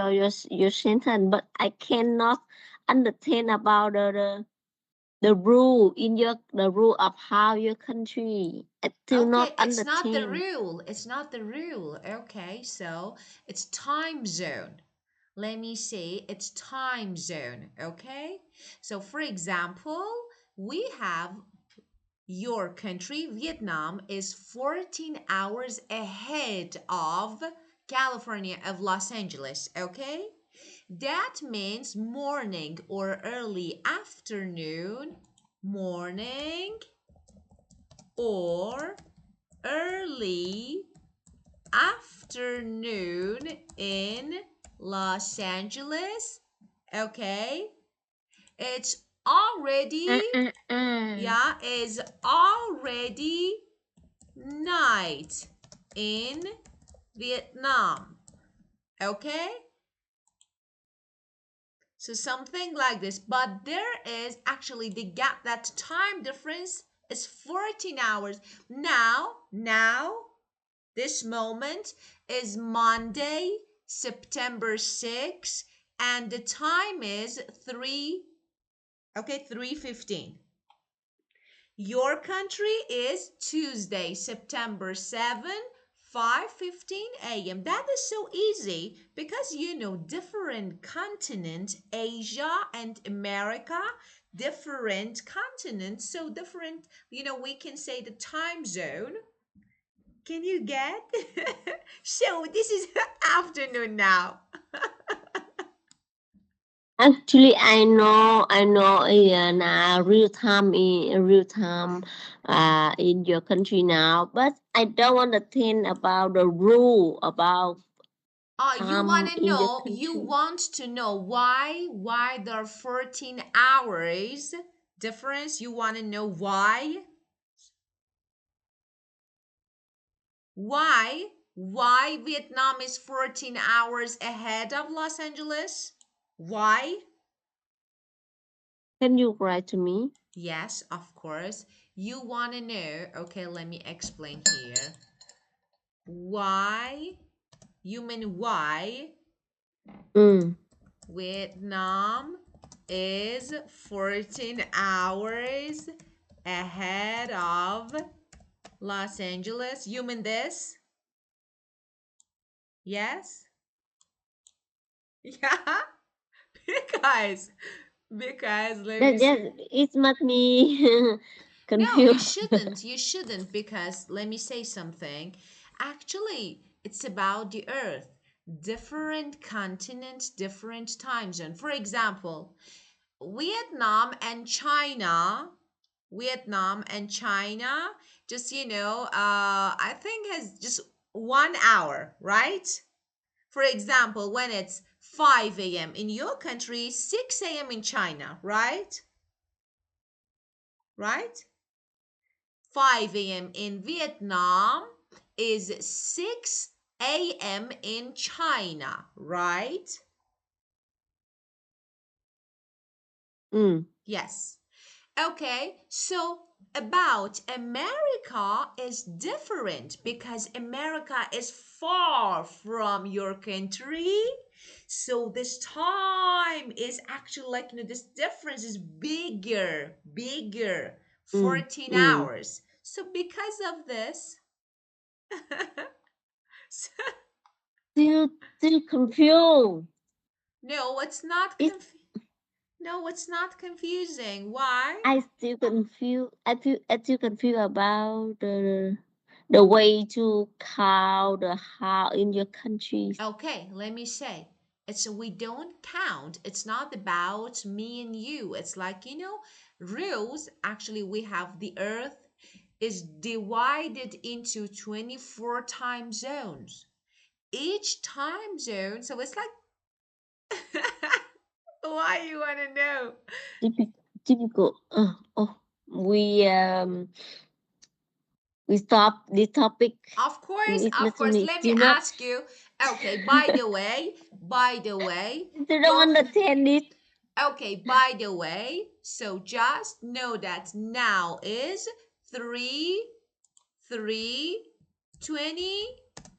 about your sentence, but I cannot understand about the rule in the rule of how your country. I still Okay, not it's not the understand. rule. It's not the rule. Okay, so it's time zone. Let me see. It's time zone. Okay, so for example, we have your country, Vietnam, is 14 hours ahead of California, of Los Angeles. Okay, that means morning or early afternoon, morning or early afternoon in Los Angeles. Okay, it's already, Uh. yeah, is already night in Vietnam. Okay, so something like this, but there is actually the gap, that time difference is 14 hours. Now, this moment is Monday, September 6th, and the time is 3:15. Your country is Tuesday, September 7th, 5:15 a.m. That is so easy because different continent, Asia and America, different continents, so different, we can say the time zone. Can you get? So this is afternoon now. Actually, I know, real time, in your country now, but I don't want to think about the rule about You want to in your know, you country. want to know why there are 14 hours difference? You want to know why? Why Vietnam is 14 hours ahead of Los Angeles? Why? Can you write to me? Yes, of course. You want to know, okay, let me explain here. Why? You mean why Mm. Vietnam is 14 hours ahead of Los Angeles? You mean this? Yes? Yeah? Because, let me That see. it must be No, you confused. shouldn't. You shouldn't, because let me say something. Actually, it's about the earth. Different continents, different time zone. For example, Vietnam and China, Vietnam and China, just I think has just 1 hour, right? For example, when it's 5 a.m. in your country, 6 a.m. in China, right? Right? 5 a.m. in Vietnam is 6 a.m. in China, right? Mm. Yes. Okay, so about America is different because America is far from your country. So this time is actually like, this difference is bigger, Mm. 14 Mm. hours. So because of this, Still confused. no, it's not It's no, it's not confusing. Why? I still confused. I still confused about the way to count the how in your country. Okay, let me say. It's we don't count. It's not about me and you. It's like, rules. Actually, we have the earth is divided into 24 time zones. Each time zone, so it's like why you want to know? Typical. Oh, we um we stop the topic. Of Listen to course. me. Let me Still not. ask you. Okay, by the way, Still don't don't understand it. Okay, by the way, so just know that now is 3 3 20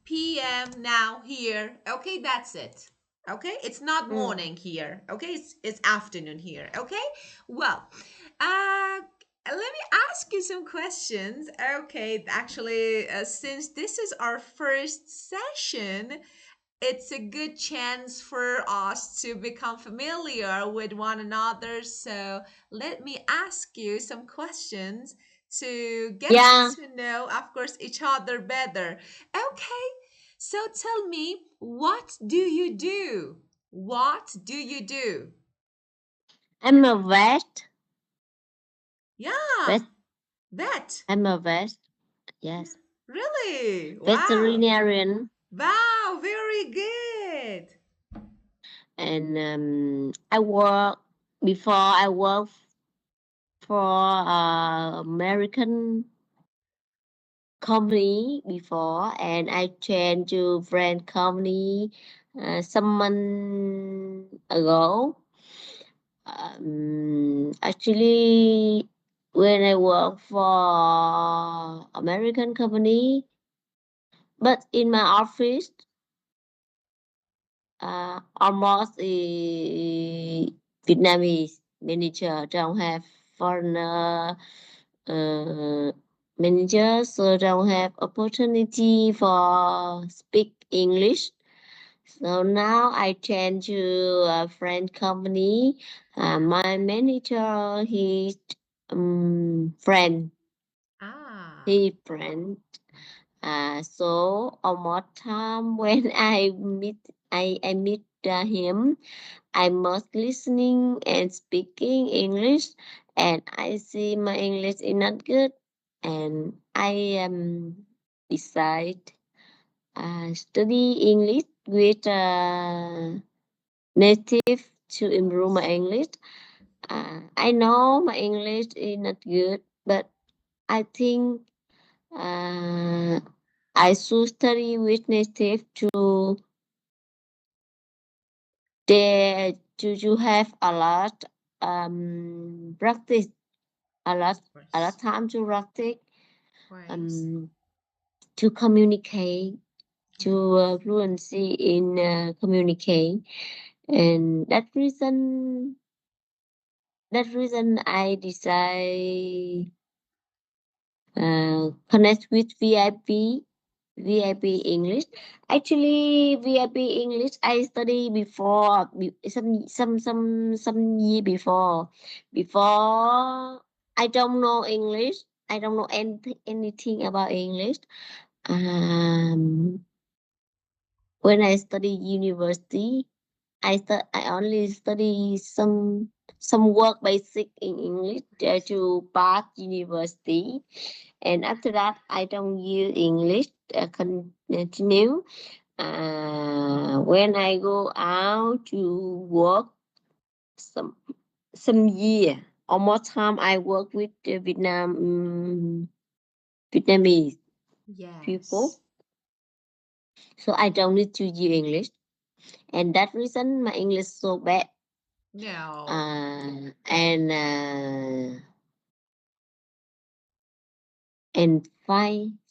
p.m. now here. Okay, that's it. Okay, it's not morning here. Okay, it's afternoon here. Okay, well, let me ask you some questions. Okay, actually, since this is our first session, it's a good chance for us to become familiar with one another. So let me ask you some questions to get Yeah, to know, of course, each other better. Okay, so tell me, what do you do? What do you do? I'm a vet. Yeah, Vet. vet. I'm a vet. Yes, Really? Wow. veterinarian. Wow, very good. And I work before. I work for American company before, and I changed to French company some months ago. Actually, when I work for American company, but in my office, almost Vietnamese manager, don't have foreigner uh, manager, so don't have opportunity for speak English. So now I change to a French company. My manager, he's friend. Ah, He friend. So almost time when I meet him, I must listening and speaking English, and I see my English is not good, and I decide study English with native to of improve my course. English. I know my English is not good, but I think uh, I should study with native to to have a lot practice, a lot Of a lot course. time to practice, Of course. um to communicate, to Yes. fluency in communicate, and that reason I decide connect with VIP English. Actually, VIP English I study before some year before. Before I don't know English. I don't know anything about English. Um, when I study university, I only study some work basic in English to pass university, and after that I don't use English continue. When I go out to work some year, almost time I work with the Vietnamese Yes. people, so I don't need to use English, and that reason my English so bad. No. And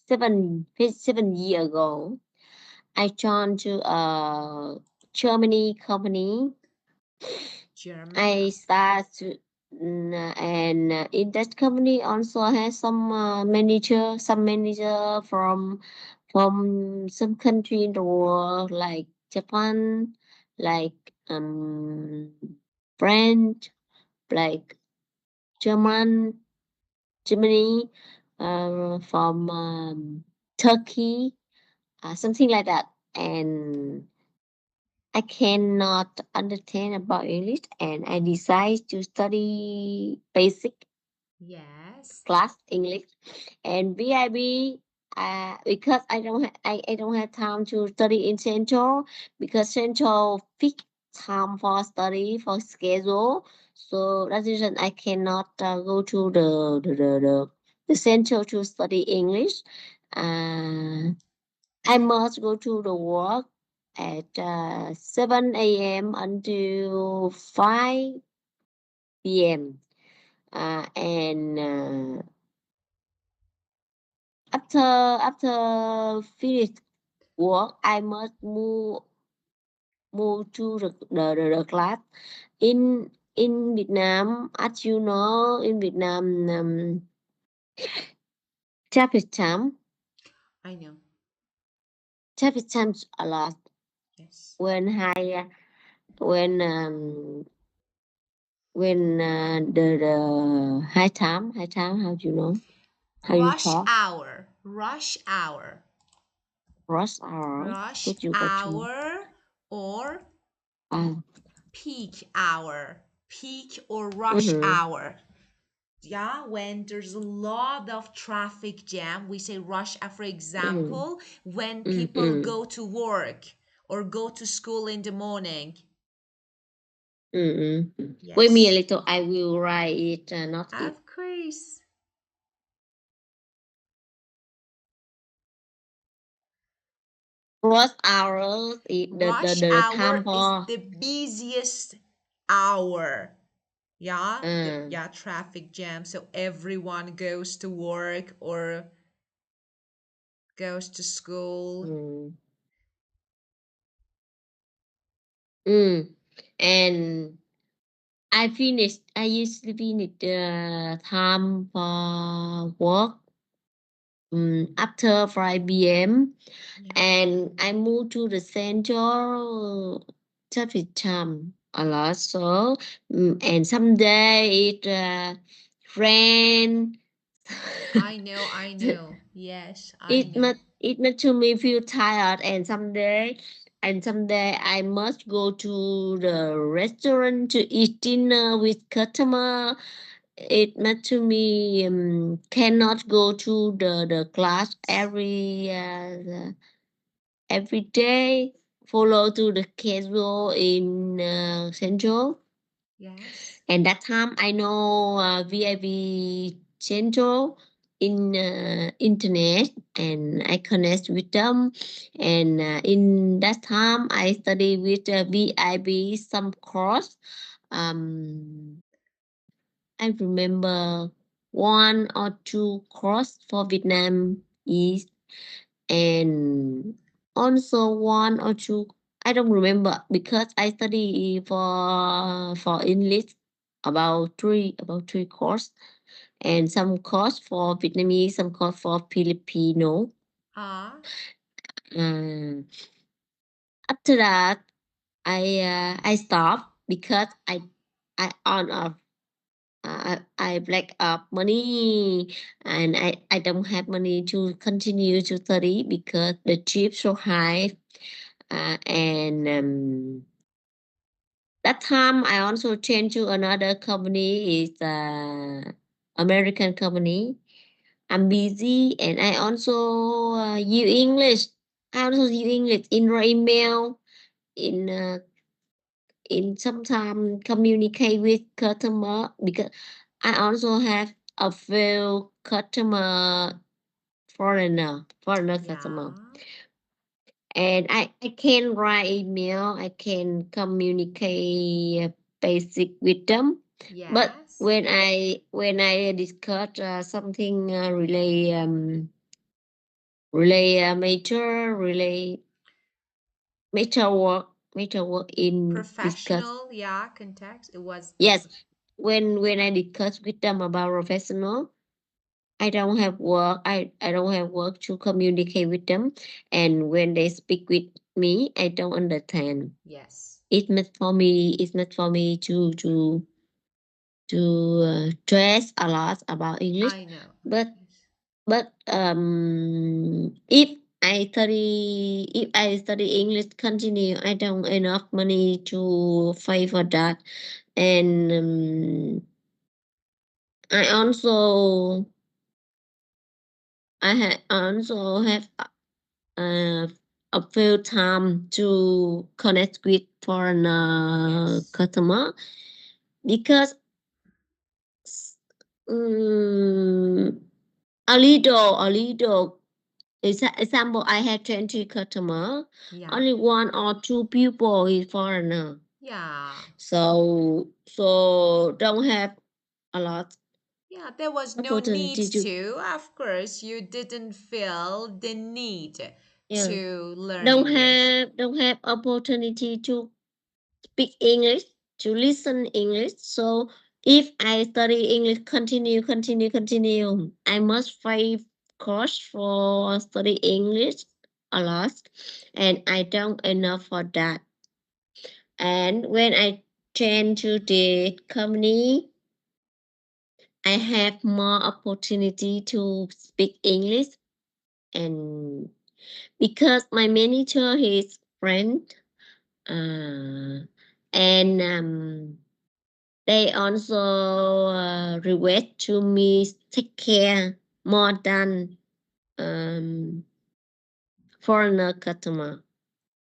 7 years ago, I joined to a Germany company. Germany. I start to, and in that company also has some manager from some country in the world like Japan, like French, like German, Germany, from Turkey, something like that. And I cannot understand about English, and I decide to study basic Yes. class English and VIB. Because I don't have time to study in Central, because Central fixed time for study for schedule. So that's the reason I cannot go to the Central to study English. Uh, I must go to the work at 7 a.m. until 5 p.m. And after finish work, I must move move to the class in Vietnam. As you know, in Vietnam, traffic jam, I know. traffic jams a lot Yes. when when the high time. How do you know? How you Rush talk? hour. Rush hour. Rush hour. Rush Could you go to? hour or Uh, peak hour. Peak or rush mm-hmm, hour. Yeah, when there's a lot of traffic jam, we say rush hour. For mm, example, when people mm, go to work or go to school in the morning. Wait me a Yes, little. I will write it. Not it. of course. Rush hours. Rush The time hour is for. the busiest hour. Yeah, Uh, yeah, traffic jam. So everyone goes to work or goes to school. mm, mm. And I finished. I usually finish the time for work. After 5 p.m. Yeah, and I moved to the central traffic jam a lot. So and someday it rain. I know, I know. Yes, I it know. must it made to me feel tired, and someday I must go to the restaurant to eat dinner with customer. It made to me cannot go to the class every day, follow to the schedule in Central. Yes. And that time I know VIP Central in internet, and I connect with them. And in that time I study with VIP some course. I remember one or two course for Vietnam is, and also one or two, I don't remember because I study for English about three course, and some course for Vietnamese, some course for Filipino. Ah, uh, After that I stopped because I on a I black up money, and I don't have money to continue to study because the trip so high. And that time I also changed to another company. Is American company. I'm busy, and I also use English. I also use English in your email, in sometimes communicate with customer, because I also have a few foreigner customer, yeah. and I can write email, I can communicate basic with them. But Yes. when I discuss something relay major work in discuss. Professional, yeah, context. It was, Yes, when I discuss with them about professional, I don't have work to communicate with them, and when they speak with me, I don't understand. yes. It's not for me to stress a lot about English. I know. But Yes. if I study English continue, I don't enough money to pay for that. And I also I also have uh, a few time to connect with foreign Yes. customer, because um, a little example, I had 20 customer, Yeah. only one or two people is foreigner, Yeah. so don't have a lot Yeah, there was no need opportunity to. to. Of course, you didn't feel the need. Yeah. to learn English. Don't have opportunity to speak English, to listen English. So if I study English, continue, I must find course for study English a lot, and I don't enough for that. And when I change to the company, I have more opportunity to speak English, and because my manager is friend, uh, and they also request to me take care more than foreigner customer,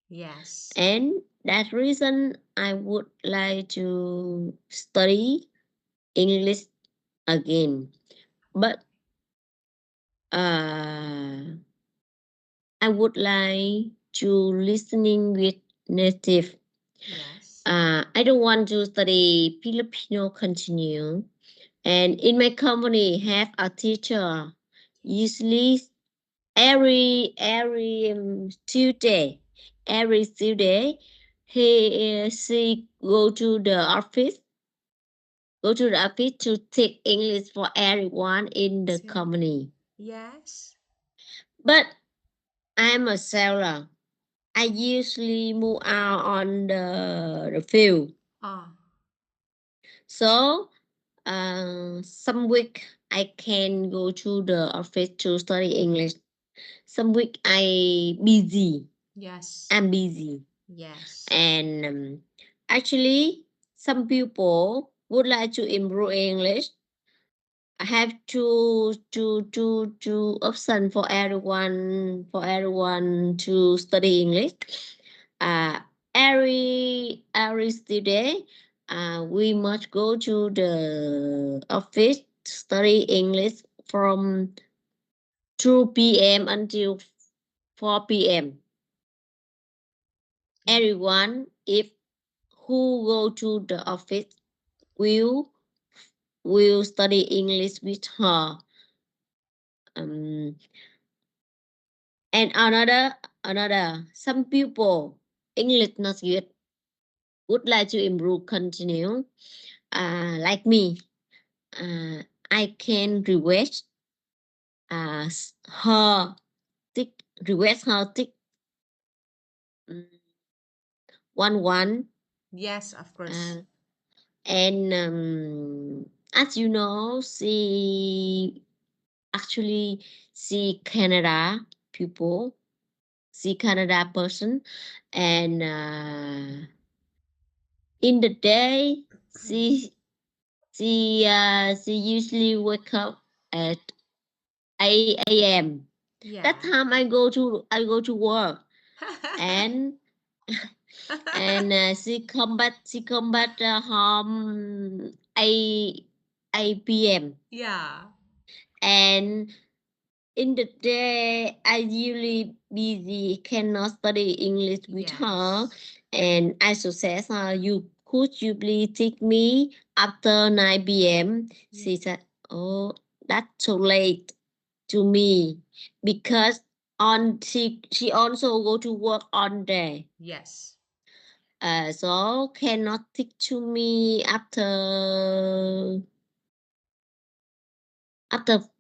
Yes. and that reason I would like to study English again, but uh, I would like to listening with native. Yes. I don't want to study Filipino continue. And in my company, have a teacher. Yes. Usually, every Tuesday, every Tuesday, she go to the office to take English for everyone in the So, company. yes. But I'm a seller. I usually move out on the field. Ah, So some week I can go to the office to study English. Some week yes. I'm busy. Yes. And actually, some people would like to improve English. I have two option for everyone to study English. Uh, every student, we must go to the office to study English from 2 p.m. until 4 p.m. Yeah. Everyone, if who go to the office will study English with her. Um, and another some people English not good, would like to improve continue. Like me, uh, I can her request her tick um, 1-1. Yes, of course. uh, and as you know, she actually see Canada people, see Canada person, and in the day she usually wake up at 8 a.m. That Yeah. time I go to work, and she come back home 8 p.m. Yeah. And in the day I usually busy, cannot study English with her, Yes. and I suggest her, you please take me after 9 p.m. Yeah. She said, oh, that's so late to me, because on she also go to work on day. Yes. So cannot take to me after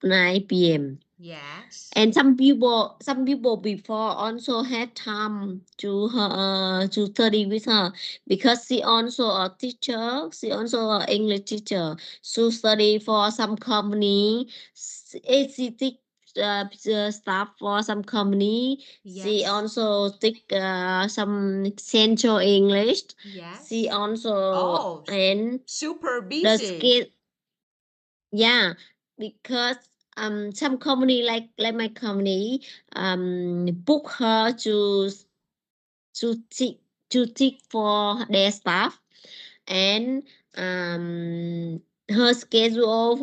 9 p.m. Yes. And some people before also had time to her to study with her, because she also a teacher, she also a English teacher, so study for some company. She take staff for some company. She Yes. also take some central English. She Yes. also Oh, and super the busy. skill. Yeah, because some company like my company book her to teach for their staff, and her schedule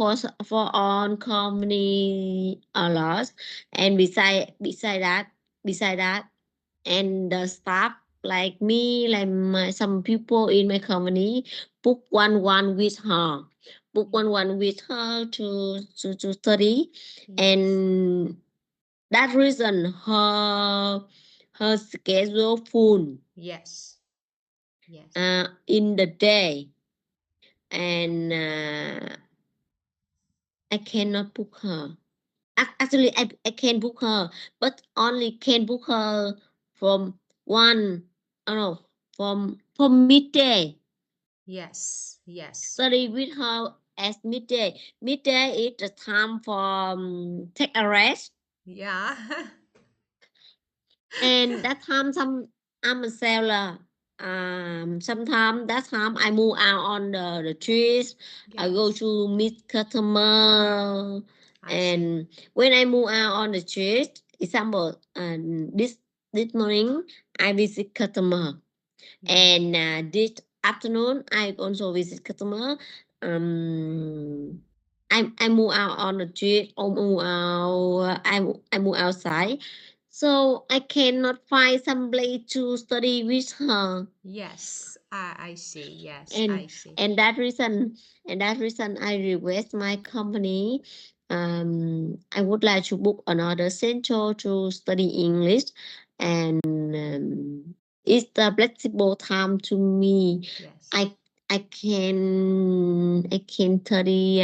for on company a lot, and beside that, and the staff like me, like some people in my company, book one with her, book Yeah. one with her to study. Yes. And That reason her schedule full Yes. Yes. in the day, and I cannot book her. Actually, I can book her, but only can book her from one, I don't know, from midday. Yes. Yes. Study with her as midday. Midday is the time for take a rest, Yeah. and that time I'm a seller. Sometimes that time I move out on the trees. I go Yes. to meet customer, I see. and when I move out on the trees, example, this morning I visit customer, Yes. and this afternoon I also visit customer. Um, I move out on the street or move out. I move outside, so I cannot find some place to study with her. Yes. I see. Yes. and I see. and that reason I request my company. I would like to book another center to study English, and it's the flexible time to me. Yes. I can study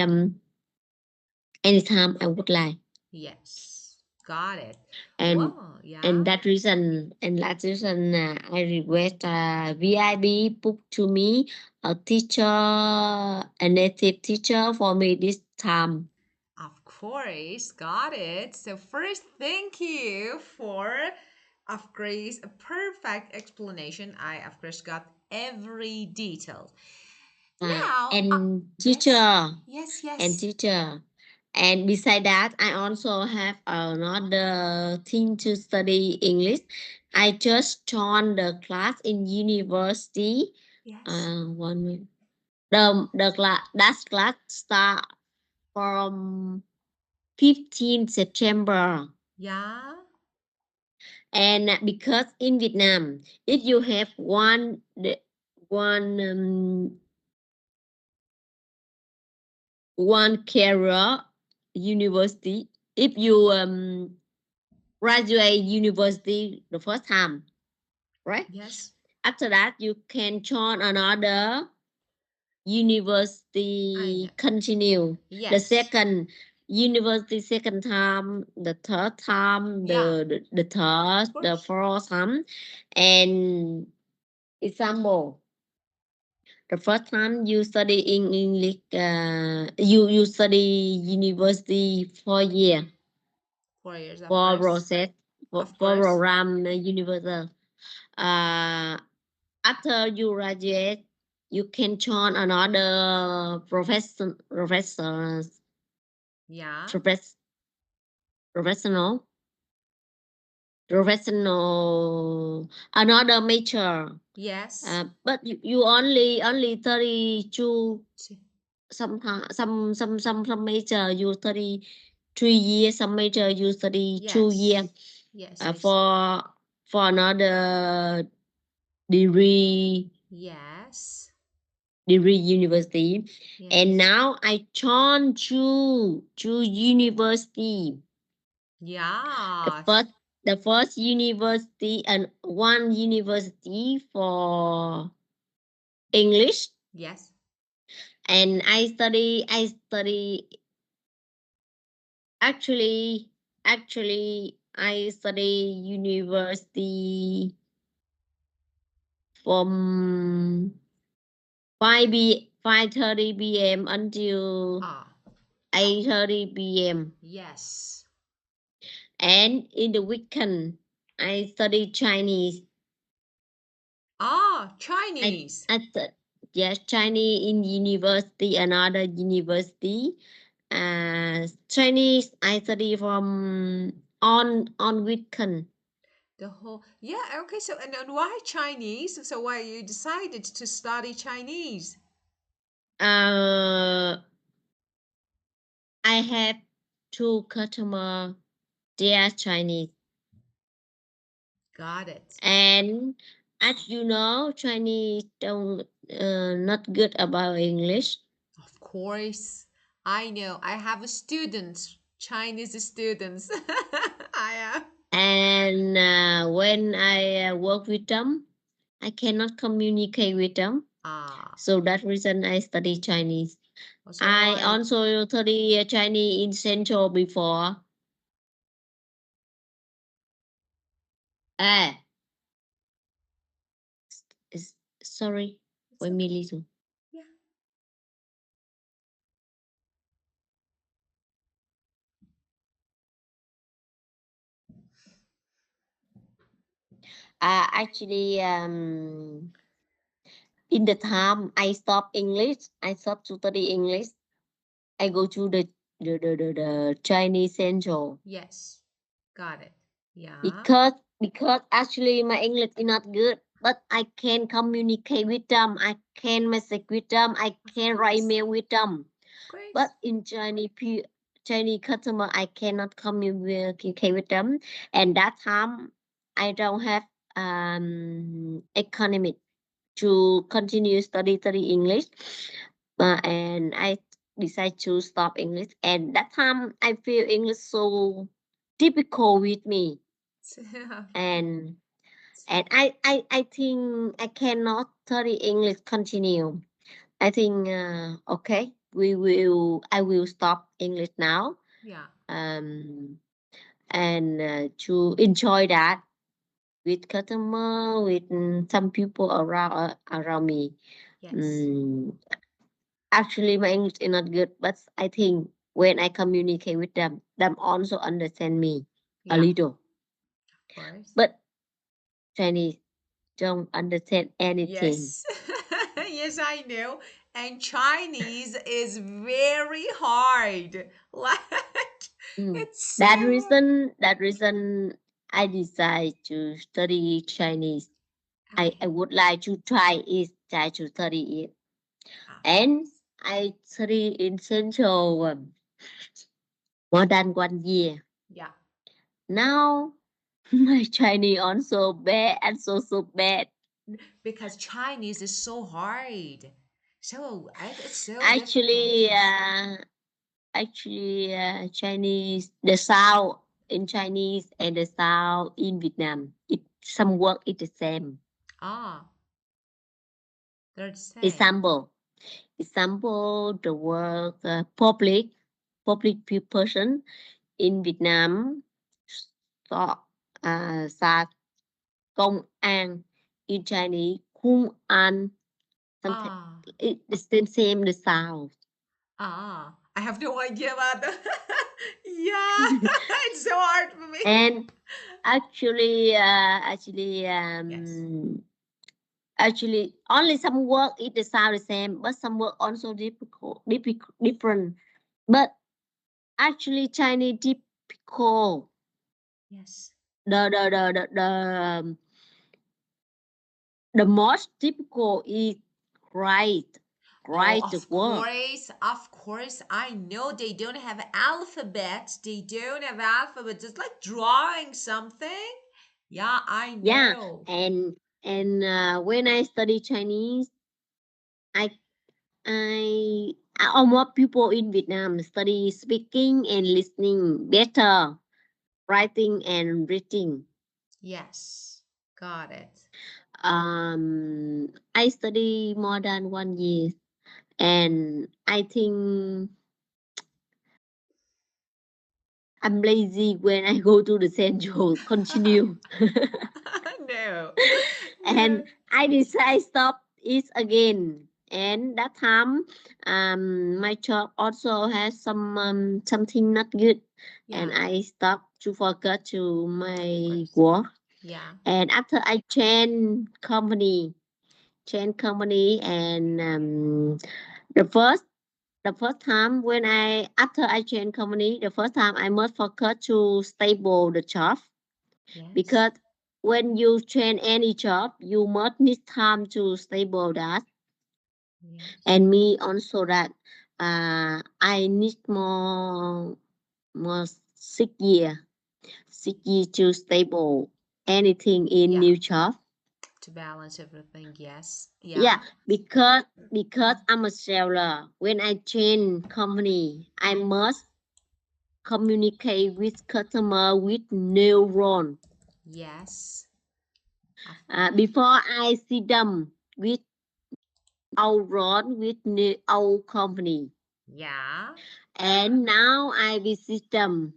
anytime I would like. Yes. Got it. and Well, and yeah. that reason I request VIB book to me a native teacher for me this time. Of course, got it. So first, thank you for, of course, a perfect explanation. I, of course, got every detail. uh, Now, and yes, teacher yes, and yes, teacher and beside that I also have another thing to study English. I just joined the class in university. yes, 1 minute. That class start from 15 September. yeah, And because in Vietnam, if you have one one career university, if you graduate university the first time, right? yes, After that, you can join another I know. university, continue the Yes, second university second time, the third time, yeah, the third, of the course. fourth time. And example, the first time you study in English, you study university 4 year 4 years, of for course, process, of for course. program universal. uh After you graduate, you can join another Yeah, profess, professional another major. yes, But you only 32. t- Some major you study 3 years, some major you study 2 years. yes, yes, uh, I see. for for another degree Yes, university. And yes, now I joined to university. the yeah, first the first university, and one university for English. yes. And I study actually I study university from 5:30 p.m. until Ah, 8:30 p.m. yes. And in the weekend, I study Chinese. Ah, I, Chinese. I stu- yes, Chinese in university, another university. Chinese I study from on weekend. The whole, yeah, okay. So, and why Chinese? So, why you decided to study Chinese? Uh, I have two customer. They are Chinese, Got it. and as you know, Chinese don't not good about English. Of course. I know. I have a student, Chinese students. yeah. And when I work with them, I cannot communicate with them. Ah, So that reason I study Chinese. also I why? also study Chinese in Central before. Ah, is, sorry, It's wait me okay. little. Yeah. Actually, in the time I stop English, I stop to study English. I go to the Chinese Central Yes. Got it. Yeah. because actually my English is not good, but I can communicate with them. I can message with them. I Of can write course. email with them. Of course. But in Chinese customer, I cannot communicate with them, and that time I don't have economic to continue study English, and I decide to stop English. And that time I feel English so difficult with me, Yeah. and I think I cannot study English continue. I think okay, I will stop English now. Yeah. Um, and to enjoy that with customer, with some people around me. Yes. Mm, actually, my English is not good, but I think when I communicate with them also understand me a Yeah. little. Of course. But Chinese don't understand anything. Yes. Yes, I know. And Chinese is very hard. Like, Mm. it's so hard. That reason I decide to study Chinese. I Okay. would like to try to study it. Of And course. I study in Central more than 1 year. Yeah. Now my Chinese also bad and so bad. Because Chinese is so hard. So it's so difficult. Actually, Chinese, the sound in Chinese and the sound in Vietnam, it some word is the same. Ah, they're the same. Example, the word public person in Vietnam, so, sa công an in Chinese, Kung An, something Ah, it's the same the sound. I have no idea about that. Yeah, it's so hard for me. And actually, Yes. actually only some word is the sound the same, but some word also different. But actually, Chinese difficult. Yes. The the most difficult is right, Oh, the word. of course. I know they don't have alphabet. They don't have alphabet. It's like drawing something. Yeah, I Yeah, know. and when I study Chinese, I I almost people in Vietnam study speaking and listening better, writing and reading. Yes, got it. I study more than 1 year, and I think I'm lazy when I go to the central continue. No. And No. I decide stop it again. And that time, my job also has something not good, and Yeah, I stop to focus to of my course. work. Yeah. And after I change company, and the first time when after I change company, the first time I must focus to stable the job, Yes. because when you train any job, you must need time to stable that. Yes. And me also that I need more 6 year, 6 year to stable anything in Yeah. new job. To balance everything. Yes. Yeah. Yeah, because I'm a seller. When I change company, I must communicate with customer with neuron. Yes. Of- Before I see them with neuron with our company, yeah. and now I visit them.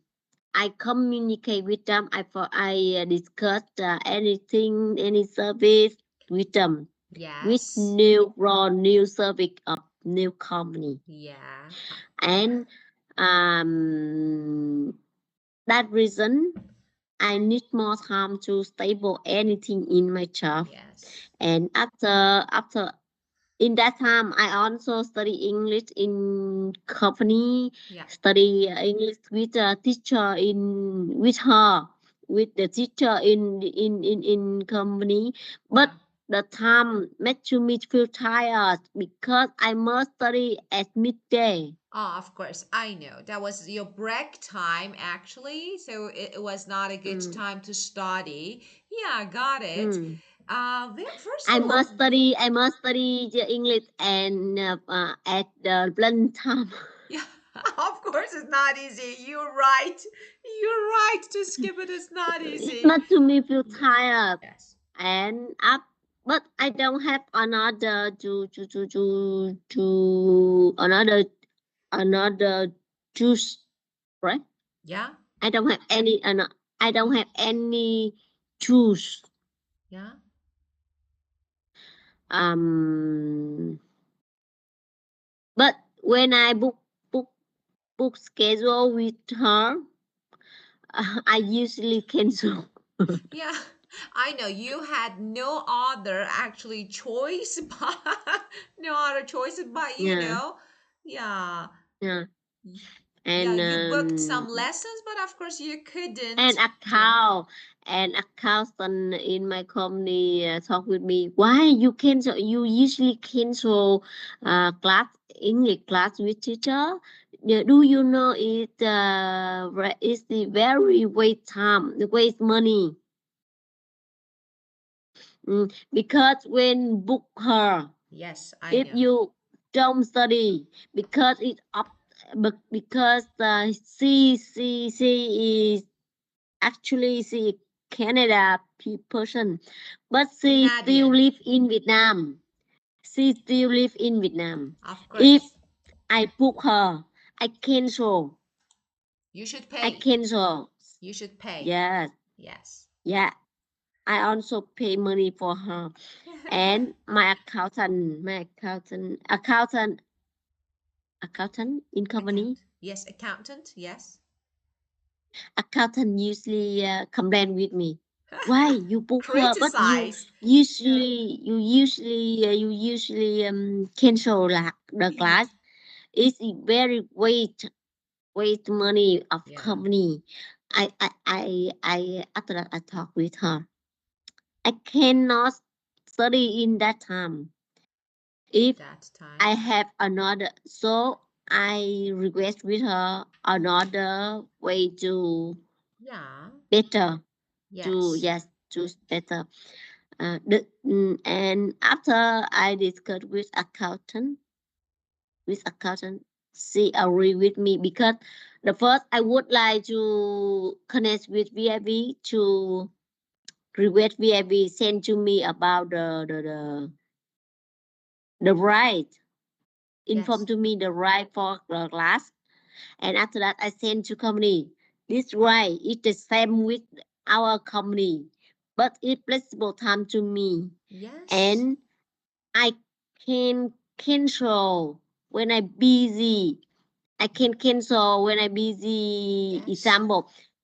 I communicate with them. I discuss anything, any service with them with Yes. new service of new company. Yeah. And um, that reason I need more time to stable anything in my job. Yes. And after in that time I also study English in company, Yeah. study English with a teacher in with her with the teacher in company. But Yeah. the time made to me feel tired because I must study at midday. Oh, of course, I know. That was your break time, actually. So it was not a good Mm, time to study. Yeah, got it. mm. First of all, I must study the English and at the lunch time. yeah, of course, it's not easy. You're right. You're right. To skip it is not It's easy. not to me feel Yeah. tired Yes. and up, but I don't have another to another juice, right? Yeah. I don't have any I don't have any juice. Yeah. Um, but when I book schedule with her, I usually cancel. Yeah. I know you had no other actually choice, but no other choices, but Yeah, yeah. yeah, Yeah, and you booked some lessons, but of course you couldn't and do. accountant in my company talk with me. Why you cancel? You usually cancel class English class with teacher. Yeah, do you know it is the very waste time, the waste money. Because when book her, Yes, I if know. you don't study, because it's up, but because she is actually she Canada person, but she still Canadian, live in Vietnam. She still live in Vietnam. of If course. I book her, I cancel. You should I pay. cancel. You should pay. Yes, Yes. yeah. I also pay money for her. And accountant in company, Yes, accountant. Yes. accountant usually complain with me. Why you book her, but Criticize. you usually cancel the Ye- class. It's very waste money of Yeah, company. I after that I talk with her. I cannot study in that time. If that I time. have another, so I request with her another way to Yeah. better to Yes. yes choose better. And after I discussed with accountant, she agree with me because the first I would like to connect with VIB to request VIB send to me about the right inform Yes. to me the right for the class. And after that, I send to company. This right is the same with our company, but it's flexible time to me. Yes. And I can cancel when I busy. I can cancel when I busy. Yes.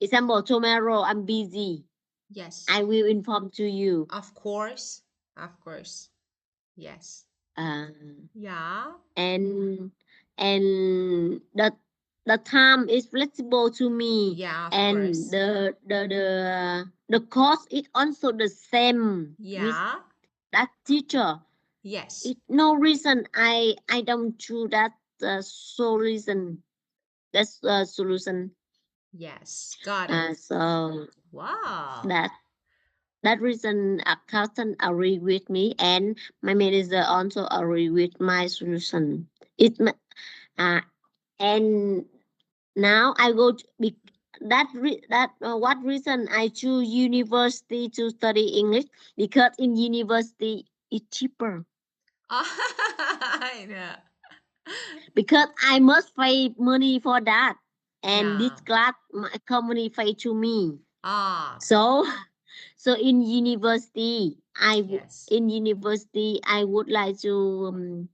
Example, tomorrow I'm busy. Yes. I will inform to you. Of course. Of course. Yes. Uh, Yeah. and and the time is flexible to me, Yeah, of and course. the cost is also the same with Yeah. that teacher. Yes. It no reason I don't choose that solution. That's solution. Yes. Got it. So Wow. that that reason accountant agree with me, and my manager also agree with my solution. It uh, and Now I go to, what reason I choose university to study English, because in university it's cheaper, I know. because I must pay money for that, and this Yeah. class my company pay to me. Ah, So so yes. in university I would like to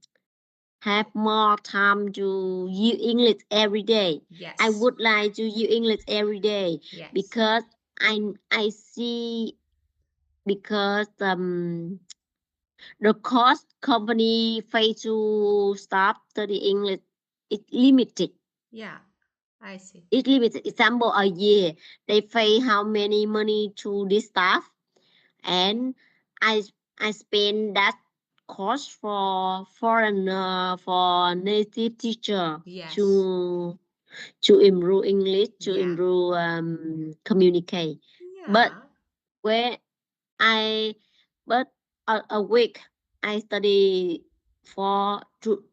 have more time to use English every day. I Yes. would like to use English every day, Yes. because I see, because the cost company pay to start study English, it's limited. Yeah, I see. It's limited. Example, a year they pay how many money to this staff, and I I spend that cost for foreigner, for native teacher Yes. to improve English, to Yeah. improve communicate. But Yeah. where I but a week I study for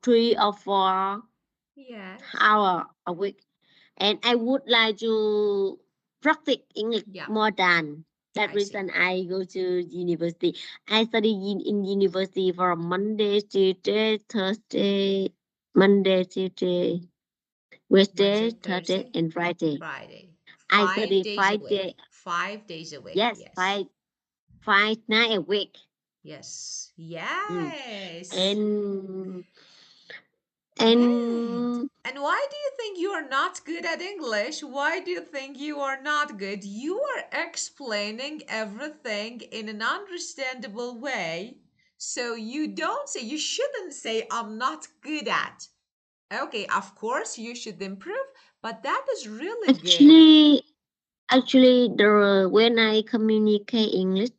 3 or 4 Yes. hour a week, and I would like to practice English Yeah, more than that I see. reason I go to university. I study in university from Monday, Tuesday, Thursday, Monday, Tuesday, Wednesday, Wednesday, Thursday, Thursday, and Friday. Friday. I Five study days a 5 days. week. 5 days a week. Yes, Yes. five night a week. Yes. Mm. Yes. And And and and why do you think you are not good at English? Why do you think you are not good? You are explaining everything in an understandable way. So you shouldn't say I'm not good at. Okay, of course you should improve, but that is really good. actually, the when I communicate English,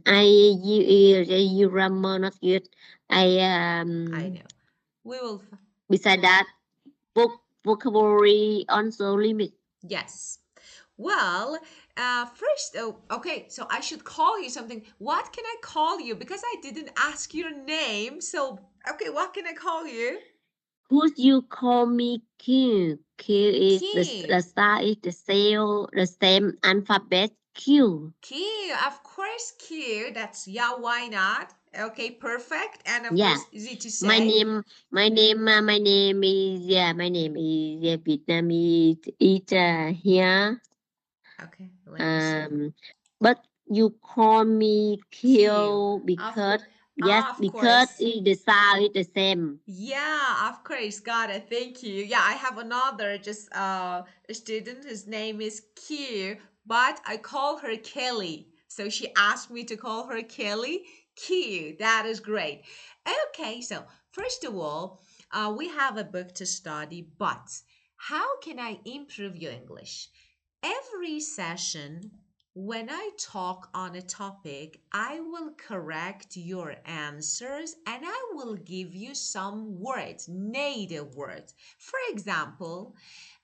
I use grammar not good. I I know. We will beside that, vocabulary also limit. yes. Well, first, oh, okay, so I should call you something. What can I call you? Because I didn't ask your name. So, okay, what can I call you? Could you call me Q? Q is the Q. star is the cell, the same alphabet Q. Q. Of course, Q. That's yeah, why not? Okay, perfect. And of Yeah. course, easy to My say. name, my name is, my name is, Vietnamese. It's here. Okay, let me see. Um, but you call me Q. Q Of course. because, yes, Of because course. the sound is the same. Yeah, of course. Got it. Thank you. Yeah, I have another just student. His name is Q, but I call her Kelly. So she asked me to call her Kelly. Q. That is great. Okay, so first of all, we have a book to study, but how can I improve your English? Every session, when I talk on a topic, I will correct your answers and I will give you some words, native words. For example,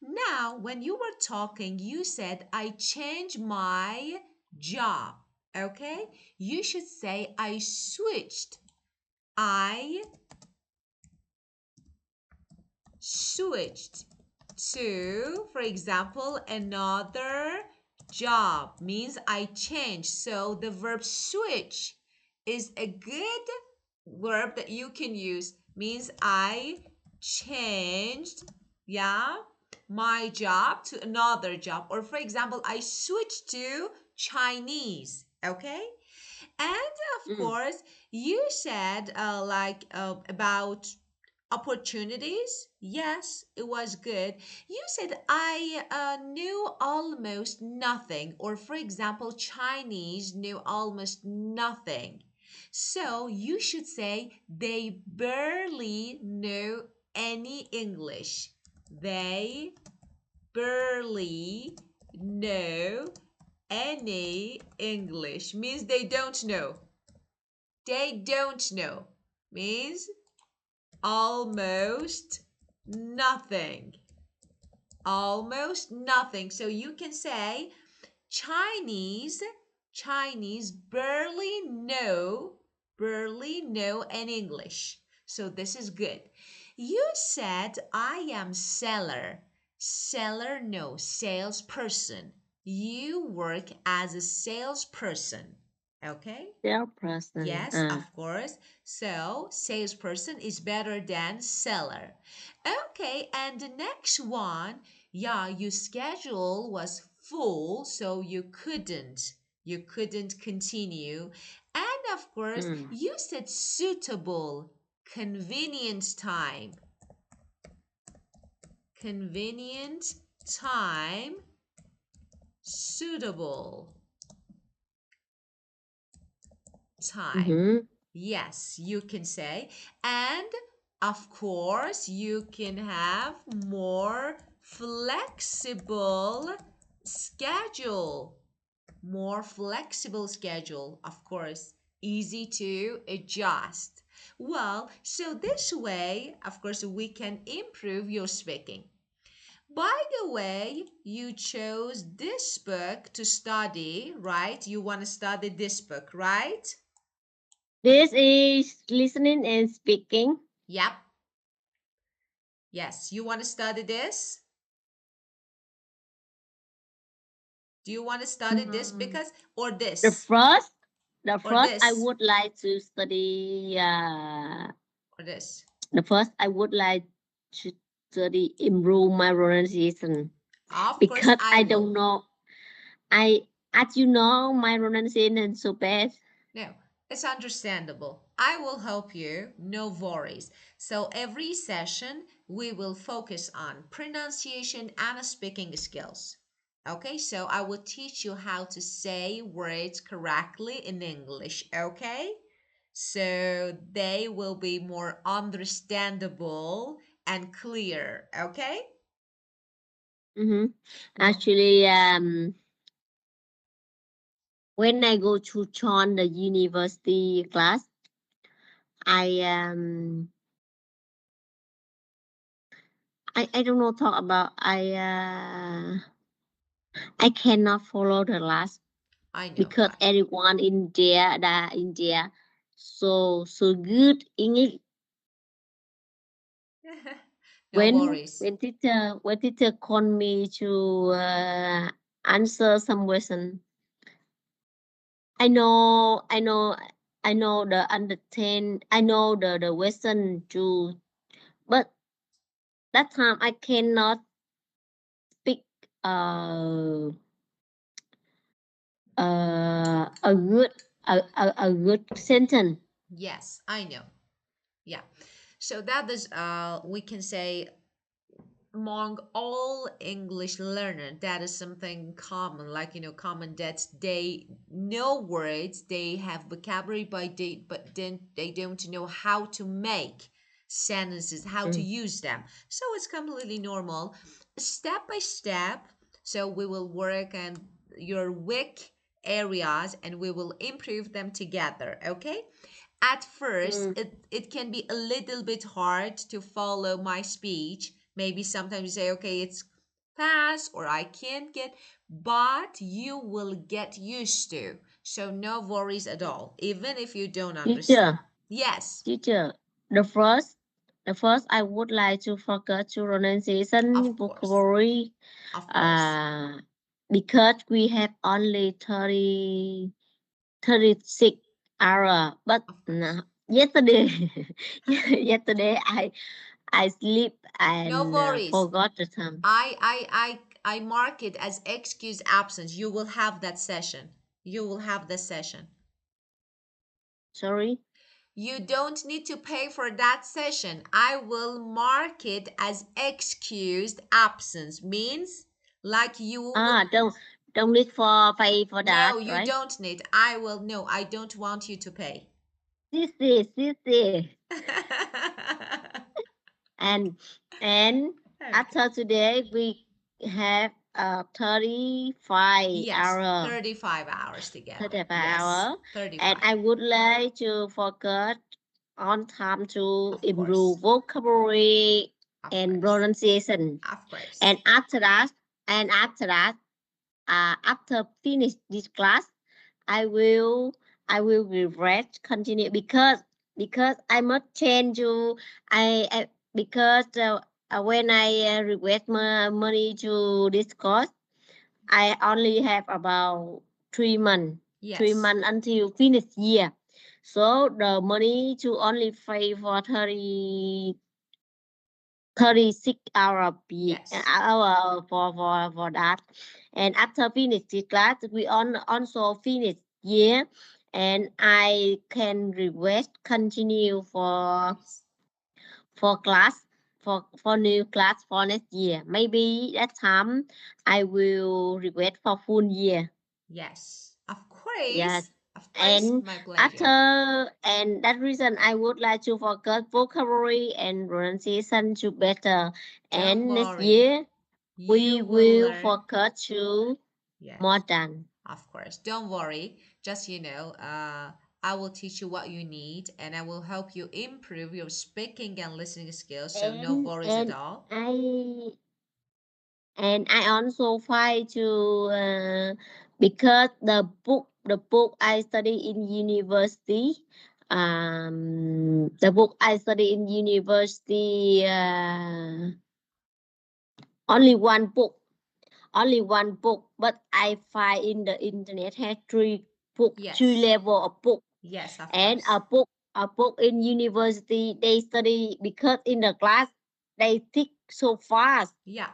now when you were talking, you said, I changed my job. Okay? You should say, I switched. I switched to, for example, another job means I changed. So the verb switch is a good verb that you can use. Means I changed, yeah, my job to another job. Or for example, I switched to Chinese. Okay? And of Mm. course, you said about opportunities. Yes, it was good. You said I knew almost nothing, or for example, Chinese knew almost nothing. So you should say they barely know any English. They barely know any English means they don't know. They don't know means almost nothing. Almost nothing. So you can say Chinese, Chinese barely know an English. So this is good. You said I am seller. Seller, no, salesperson. You work as a salesperson. Okay? Salesperson. Yes, of course. So, salesperson is better than seller. Okay, and the next one, yeah, your schedule was full, so you couldn't continue. And of course, you said suitable, convenient time. Convenient time, suitable time. Mm-hmm. Yes, you can say. And of course, you can have more flexible schedule. More flexible schedule, of course, easy to adjust. Well, so this way, of course, we can improve your speaking. By the way, you chose this book to study, right? You want to study this book, right? This is listening and speaking. Yep. Yes, you want to study this? Do you want to study this Mm. because or The this first, the or first I this would like to study. or this? The first I would like to study improve my pronunciation Of course, because I I don't will. know. As you know, my pronunciation is so bad. No, it's understandable. I will help you, no worries. So, every session we will focus on pronunciation and speaking skills. Okay, so I will teach you how to say words correctly in English. Okay, so they will be more understandable and clear. Okay, Mm-hmm. well, Actually, when I go to join the university class, I I don't know talk about I cannot follow the class I know. because everyone in there so good English. No When worries. teacher call me to answer some question, I know the understand. I know the question too, but that time I cannot speak a good a good sentence. Yes, I know. Yeah. So that is we can say among all English learners, that is something common, like common that they know words, they have vocabulary, but then they don't know how to make sentences, how to Mm. use them. So it's completely normal, step by step. So we will work on your weak areas and we will improve them together. Okay. At first, Mm. it can be a little bit hard to follow my speech. Maybe sometimes you say, okay, it's fast or I can't get, but you will get used to. So no worries at all, even if you don't understand. Teacher, Yes, teacher, the first I would like to focus to pronunciation of course. vocabulary Of course. uh because we have only 36 hours. But Of no, course. yesterday yesterday I sleep No and worries. forgot the time. I mark it as excuse absence. You will have that session. You will have the session. Sorry. You don't need to pay for that session. I will mark it as excused absence. Means like you will. Don't need for pay for No, that, you right? don't need. I will. No, I don't want you to pay. This. And Okay. after today we have 35 Yes, hour 35 hours together. 35 Yes, hour, and 35. I would like to focus on time to Of course. improve vocabulary Of and course. pronunciation. Of course. And after that, after finish this class, I will regret continue because I must change to I because when I request money to this course, I only have about 3 months, three Yes. months until finish year. So the money to only pay for 36 hour Yes. hour for that. And after finish the class, we also finish year, and I can request continue Yes. for class for new class for next year. Maybe that time I will request for full year. Yes. Yes. Of course, And my pleasure. after and that reason I would like to focus vocabulary and pronunciation to better. Don't And next worry. year You we will will learn. focus to more Yes. than. Of course. Don't worry. Just, I will teach you what you need and I will help you improve your speaking and listening skills. So no And worries at and all. I also find to because the book I study in university, the book I study in university, only one book only one book, but I find in the internet has three Yes. level of book. Yes, of And course. a book in university they study because in the class they teach so fast. Yeah.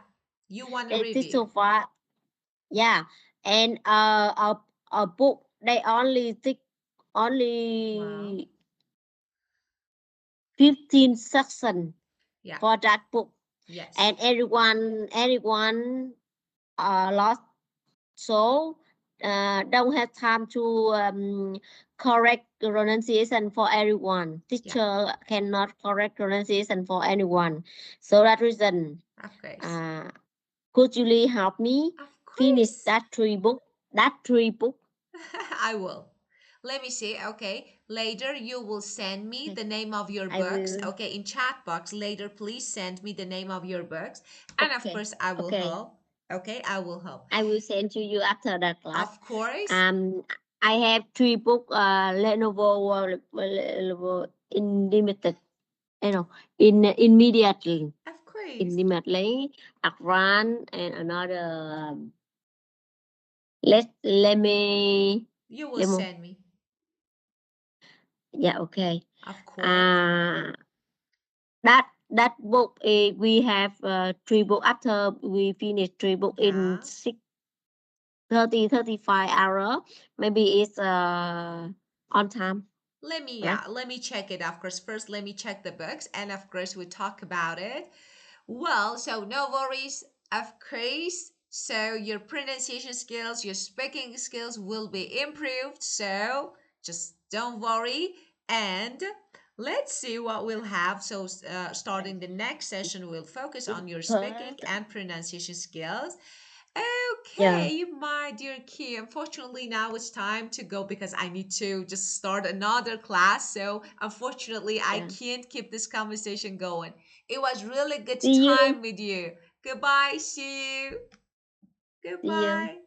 You want to They teach so review. fast. Yeah. And a book they only teach Wow. only 15 section Yeah. for that book. Yes. And everyone lost, so don't have time to correct the pronunciation for everyone. Yeah. Teacher cannot correct pronunciation for anyone. So that reason, Of course. uh, could you really help me Of finish course. that three book? I will. Let me see. Okay. Later, you will send me Okay, the name of your I books. will. Okay. In chat box later, please send me the name of your books. And of Okay, course, I will okay, help. Okay. I will help. I will send to you after the class. Of course. Um, I have 3 book. Lenovo Unlimited. You know, immediately. Of course. Immediately, Akran and another. You will let me, send me. yeah, okay. Of course. Uh, that book, we have 3 book. After we finish 3 book in Yeah. 35 hour, maybe it's on time, right? Let me check it. Of course, first let me check the books, and of course we talk about it. Well, so no worries, of course. So your pronunciation skills, your speaking skills will be improved. So just don't worry, and let's see what we'll have. So starting the next session, we'll focus on your speaking But and pronunciation skills. yeah, Okay, my dear Key. Unfortunately, now it's time to go because I need to just start another class. So, unfortunately, I yeah. can't keep this conversation going. It was really good See you. time with you. Goodbye. See you. See you. Goodbye.